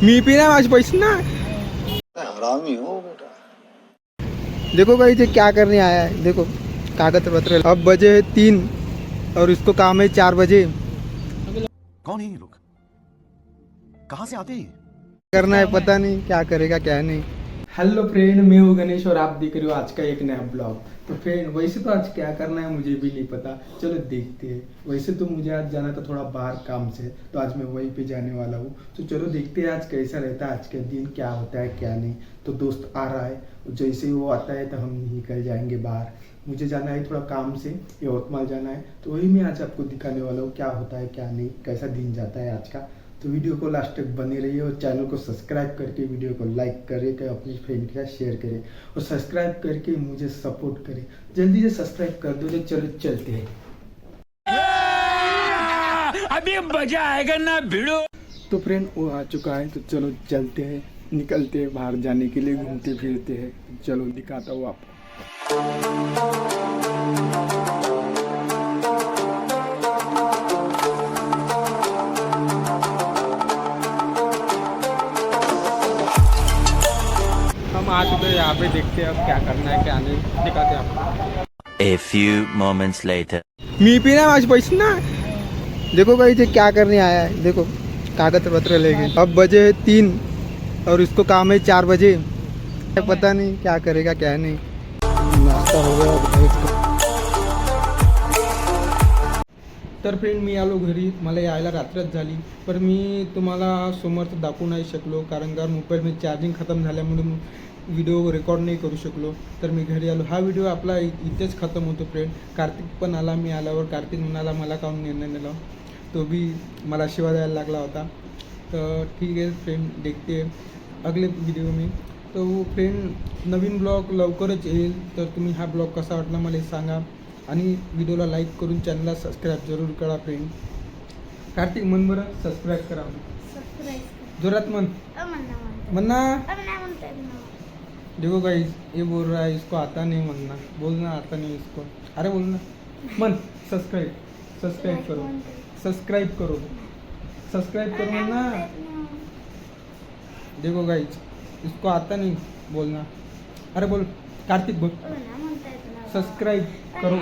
मी भी ना आज पैसे ना हरामी हो बेटा। देखो भाई ये क्या करने आया है। देखो कागज पत्र अब बजे है 3 और इसको काम है 4 बजे कौन है ये लोग? कहाँ से आते हैं? करना है। पता नहीं क्या करेगा क्या नहीं। हेलो फ्रेंड, मैं हूँ गणेश और आप देख रहे हो आज का एक नया ब्लॉग। तो फ्रेंड वैसे तो आज क्या करना है मुझे भी नहीं पता, चलो देखते हैं। वैसे तो मुझे आज जाना था थोड़ा बाहर काम से, तो आज मैं वहीं पे जाने वाला हूँ। तो चलो देखते हैं आज कैसा रहता है, आज के दिन क्या होता है क्या नहीं। तो दोस्त आ रहा है, जैसे ही वो आता है तो हम निकल जाएंगे बाहर। मुझे जाना है थोड़ा काम से, यवतमाल जाना है। तो वही मैं आज आपको दिखाने वाला हूँ क्या होता है क्या नहीं, कैसा दिन जाता है आज का। तो वीडियो को लास्ट तक बने रहिए और चैनल को सब्सक्राइब करके वीडियो को लाइक करें, अपनी फ्रेंड के साथ शेयर करें और सब्सक्राइब करके मुझे सपोर्ट करें। जल्दी से सब्सक्राइब कर दो। तो चलो चलते हैं, अभी मजा आएगा ना भिड़ो। तो फ्रेंड वो आ चुका है, तो चलो चलते हैं, निकलते हैं बाहर जाने के लिए, घूमते फिरते हैं। चलो दिखाता हूँ आपको। हम आ चुके हैं यहाँ पे, देखते हैं अब क्या करना है क्या नहीं, दिखाते हैं आपको। A few moments later. मी भी ना आज पैसे ना। देखो भाई ये क्या करने आया है। देखो कागज पत्र ले गए। अब बजे है 3 और इसको काम है 4 बजे। पता नहीं क्या करेगा क्या नहीं। नाश्ता हो गया अब इसको। तर फ्रेंड मी आलो घरी, मला यायला रात्रच झाली, पण मी तुम्हाला समोर दाखवू नाही शकलो कारण का मोबाईलमध्ये चार्जिंग खतम झाल्यामुळे व्हिडिओ रेकॉर्ड नाही करू शकलो। तर मी घरी आलो। हा व्हिडिओ आपला इथेच खतम होतो फ्रेंड। कार्तिक पण आला, मी आल्यावर कार्तिक म्हणाला मला काहून निर्णय नेला, तो भी मला शिवा द्यायला लागला होता। तर ठीक आहे फ्रेंड, देखते अगले व्हिडिओ में। तो फ्रेंड नवीन ब्लॉग लवकरच येईल, तर तुम्ही हा ब्लॉग कसा वाटला मला सांगा आणि व्हिडिओला लाईक करून चॅनलला सबस्क्राईब जरूर करा फ्रेंड। कार्तिक मन बरं सबस्क्राईब करा, जोरात मन म्हणना। देखो गाइस ये बोल रहा है इसको आता नहीं म्हणना, बोलना आता नहीं इसको। अरे बोलना मन सब्सक्राइब सब्सक्राइब करो, सब्सक्राइब करो, सब्सक्राइब करो म्हणना। देखो गाइस इसको आता नहीं बोलना। अरे बोल कार्तिक बोल, सब्सक्राइब करो